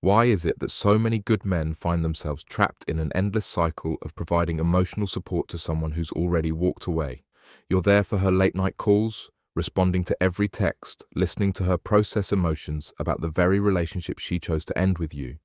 Why is it that so many good men find themselves trapped in an endless cycle of providing emotional support to someone who's already walked away? You're there for her late-night calls, responding to every text, listening to her process emotions about the very relationship she chose to end with you.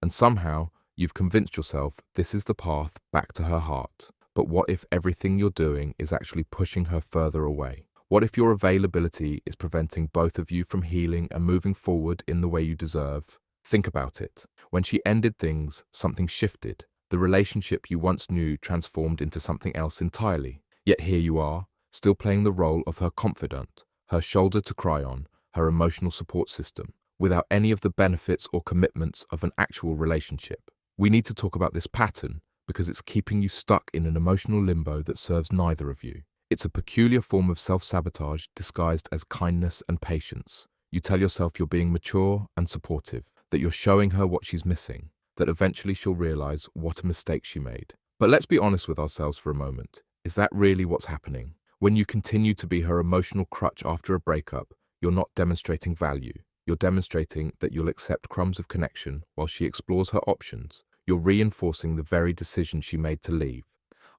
And somehow, you've convinced yourself this is the path back to her heart. But what if everything you're doing is actually pushing her further away? What if your availability is preventing both of you from healing and moving forward in the way you deserve? Think about it. When she ended things, something shifted. The relationship you once knew transformed into something else entirely. Yet here you are, still playing the role of her confidant, her shoulder to cry on, her emotional support system, without any of the benefits or commitments of an actual relationship. We need to talk about this pattern because it's keeping you stuck in an emotional limbo that serves neither of you. It's a peculiar form of self-sabotage disguised as kindness and patience. You tell yourself you're being mature and supportive, that you're showing her what she's missing, that eventually she'll realize what a mistake she made. But let's be honest with ourselves for a moment. Is that really what's happening? When you continue to be her emotional crutch after a breakup, you're not demonstrating value. You're demonstrating that you'll accept crumbs of connection while she explores her options. You're reinforcing the very decision she made to leave.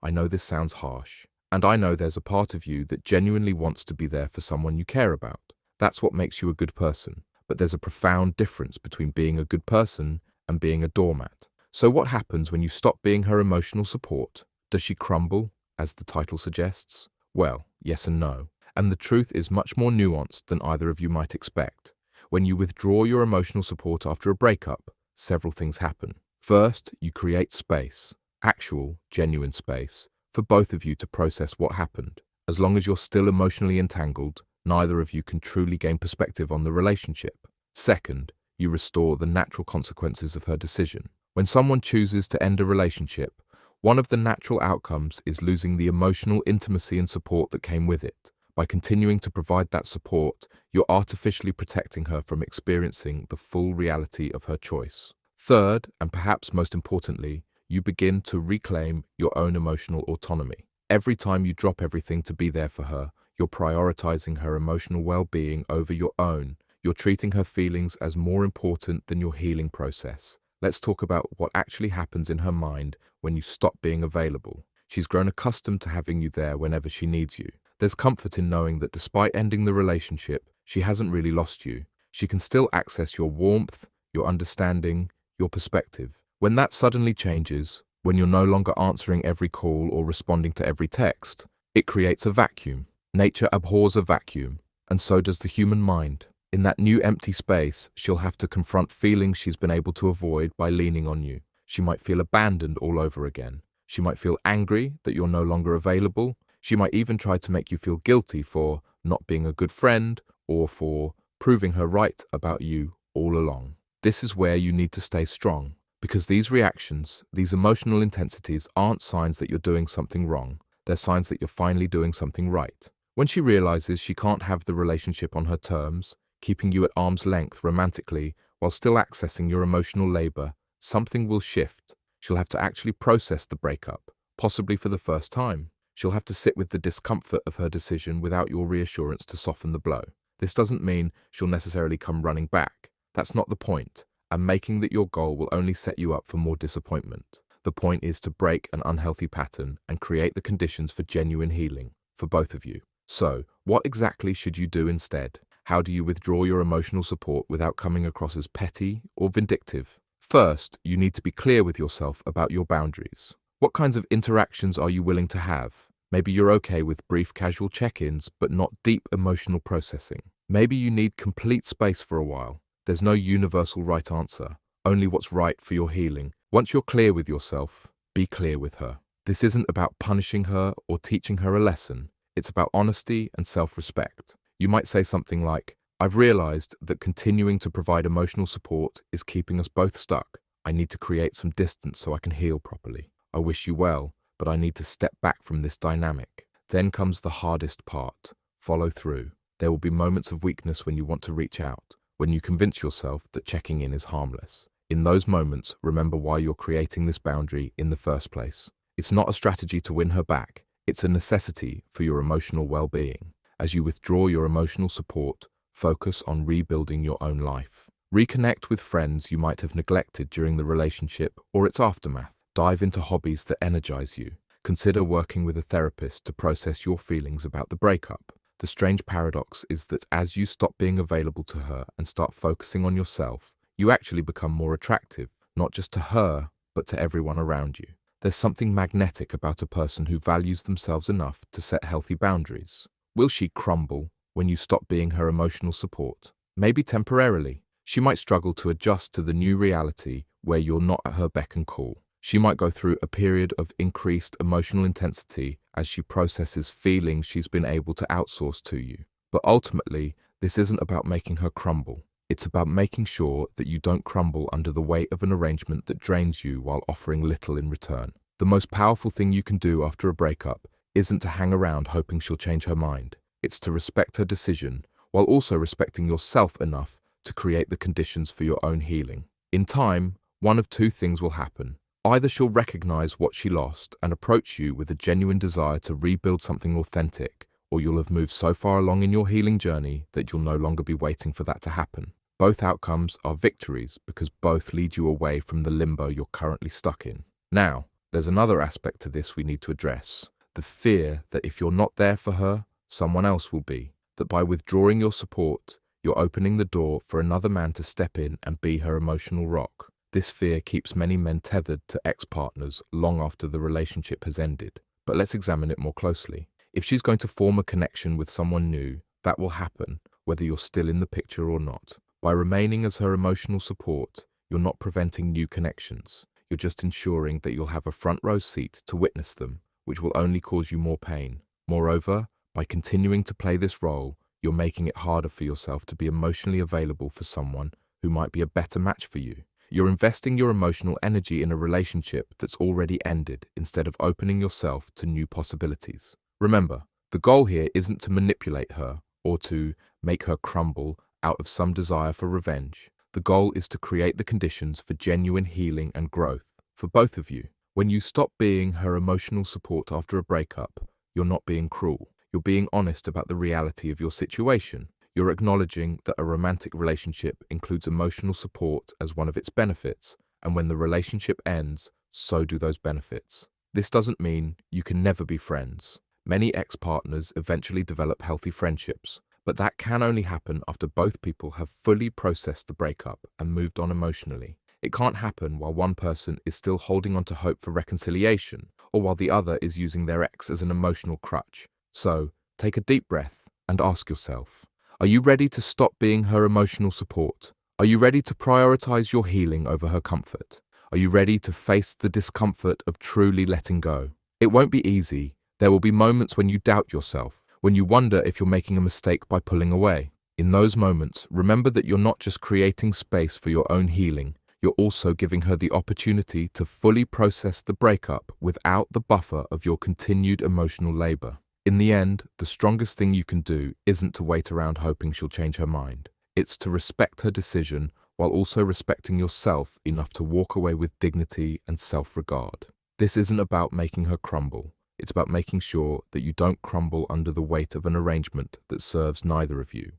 I know this sounds harsh, and I know there's a part of you that genuinely wants to be there for someone you care about. That's what makes you a good person. But there's a profound difference between being a good person and being a doormat. So what happens when you stop being her emotional support? Does she crumble, as the title suggests? Well, yes and no. And the truth is much more nuanced than either of you might expect. When you withdraw your emotional support after a breakup, several things happen. First, you create space, actual, genuine space, for both of you to process what happened. As long as you're still emotionally entangled, neither of you can truly gain perspective on the relationship. Second, you restore the natural consequences of her decision. When someone chooses to end a relationship, one of the natural outcomes is losing the emotional intimacy and support that came with it. By continuing to provide that support, you're artificially protecting her from experiencing the full reality of her choice. Third, and perhaps most importantly, you begin to reclaim your own emotional autonomy. Every time you drop everything to be there for her, you're prioritizing her emotional well-being over your own. You're treating her feelings as more important than your healing process. Let's talk about what actually happens in her mind when you stop being available. She's grown accustomed to having you there whenever she needs you. There's comfort in knowing that despite ending the relationship, she hasn't really lost you. She can still access your warmth, your understanding, your perspective. When that suddenly changes, when you're no longer answering every call or responding to every text, it creates a vacuum. Nature abhors a vacuum, and so does the human mind. In that new empty space, she'll have to confront feelings she's been able to avoid by leaning on you. She might feel abandoned all over again. She might feel angry that you're no longer available. She might even try to make you feel guilty for not being a good friend or for proving her right about you all along. This is where you need to stay strong, because these reactions, these emotional intensities aren't signs that you're doing something wrong. They're signs that you're finally doing something right. When she realizes she can't have the relationship on her terms, keeping you at arm's length romantically while still accessing your emotional labor, something will shift. She'll have to actually process the breakup, possibly for the first time. She'll have to sit with the discomfort of her decision without your reassurance to soften the blow. This doesn't mean she'll necessarily come running back. That's not the point, and making that your goal will only set you up for more disappointment. The point is to break an unhealthy pattern and create the conditions for genuine healing for both of you. So, what exactly should you do instead? How do you withdraw your emotional support without coming across as petty or vindictive? First, you need to be clear with yourself about your boundaries. What kinds of interactions are you willing to have? Maybe you're okay with brief casual check-ins, but not deep emotional processing. Maybe you need complete space for a while. There's no universal right answer, only what's right for your healing. Once you're clear with yourself, be clear with her. This isn't about punishing her or teaching her a lesson. It's about honesty and self-respect. You might say something like, I've realized that continuing to provide emotional support is keeping us both stuck. I need to create some distance so I can heal properly. I wish you well, but I need to step back from this dynamic. Then comes the hardest part. Follow through. There will be moments of weakness when you want to reach out, when you convince yourself that checking in is harmless. In those moments, remember why you're creating this boundary in the first place. It's not a strategy to win her back. It's a necessity for your emotional well-being. As you withdraw your emotional support, focus on rebuilding your own life. Reconnect with friends you might have neglected during the relationship or its aftermath. Dive into hobbies that energize you. Consider working with a therapist to process your feelings about the breakup. The strange paradox is that as you stop being available to her and start focusing on yourself, you actually become more attractive, not just to her, but to everyone around you. There's something magnetic about a person who values themselves enough to set healthy boundaries. Will she crumble when you stop being her emotional support? Maybe temporarily. She might struggle to adjust to the new reality where you're not at her beck and call. She might go through a period of increased emotional intensity as she processes feelings she's been able to outsource to you. But ultimately, this isn't about making her crumble. It's about making sure that you don't crumble under the weight of an arrangement that drains you while offering little in return. The most powerful thing you can do after a breakup isn't to hang around hoping she'll change her mind. It's to respect her decision while also respecting yourself enough to create the conditions for your own healing. In time, one of two things will happen. Either she'll recognize what she lost and approach you with a genuine desire to rebuild something authentic, or you'll have moved so far along in your healing journey that you'll no longer be waiting for that to happen. Both outcomes are victories because both lead you away from the limbo you're currently stuck in. Now, there's another aspect to this we need to address. The fear that if you're not there for her, someone else will be. That by withdrawing your support, you're opening the door for another man to step in and be her emotional rock. This fear keeps many men tethered to ex-partners long after the relationship has ended. But let's examine it more closely. If she's going to form a connection with someone new, that will happen, whether you're still in the picture or not. By remaining as her emotional support, you're not preventing new connections. You're just ensuring that you'll have a front row seat to witness them, which will only cause you more pain. Moreover, by continuing to play this role, you're making it harder for yourself to be emotionally available for someone who might be a better match for you. You're investing your emotional energy in a relationship that's already ended instead of opening yourself to new possibilities. Remember, the goal here isn't to manipulate her or to make her crumble out of some desire for revenge. The goal is to create the conditions for genuine healing and growth for both of you. When you stop being her emotional support after a breakup, you're not being cruel. You're being honest about the reality of your situation. You're acknowledging that a romantic relationship includes emotional support as one of its benefits, and when the relationship ends, so do those benefits. This doesn't mean you can never be friends. Many ex-partners eventually develop healthy friendships, but that can only happen after both people have fully processed the breakup and moved on emotionally. It can't happen while one person is still holding on to hope for reconciliation, or while the other is using their ex as an emotional crutch. So, take a deep breath and ask yourself, are you ready to stop being her emotional support? Are you ready to prioritize your healing over her comfort? Are you ready to face the discomfort of truly letting go? It won't be easy. There will be moments when you doubt yourself, when you wonder if you're making a mistake by pulling away. In those moments, remember that you're not just creating space for your own healing, you're also giving her the opportunity to fully process the breakup without the buffer of your continued emotional labor. In the end, the strongest thing you can do isn't to wait around hoping she'll change her mind. It's to respect her decision while also respecting yourself enough to walk away with dignity and self-regard. This isn't about making her crumble. It's about making sure that you don't crumble under the weight of an arrangement that serves neither of you.